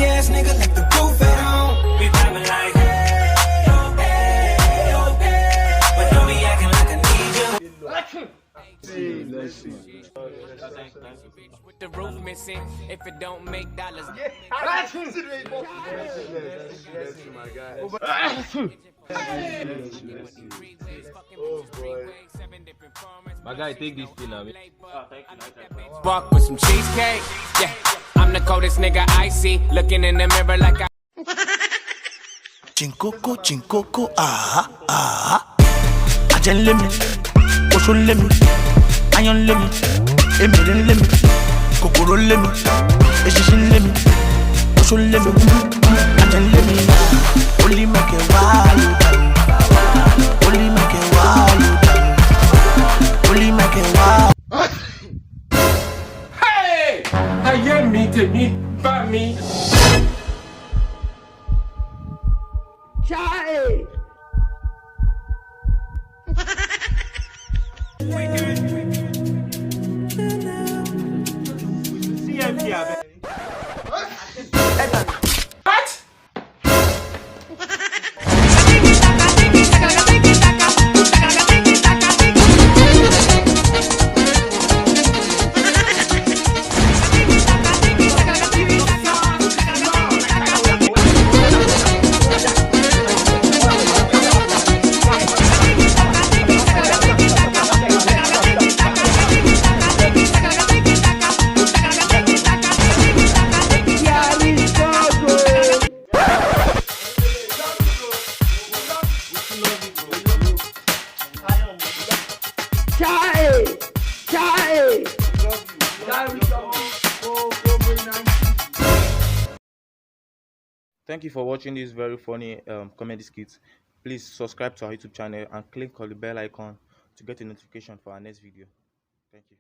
ass nigga left the roof at home. We vibing like hey, oh, hey, oh, hey. But don't be acting like I need you. With the roof missing, if it don't make dollars. Oh boy. My guy, take this thing now. Walk with some cheesecake. Yeah, I'm the coldest nigga I see. Looking in the mirror like I. Chinkoko, ah. Ajen lemi, Oshun lemi, Ayon lemi, Emirin lemi, Kokoro lemi, Eshishin lemi, Oshun lemi, Ajen lemi. Only make it wild, only make it wild, only make it wild. Hey! I hear me to me, by me. Chai! What? Thank you for watching this very funny comedy skit. Please subscribe to our YouTube channel and click on the bell icon to get a notification for our next video. Thank you.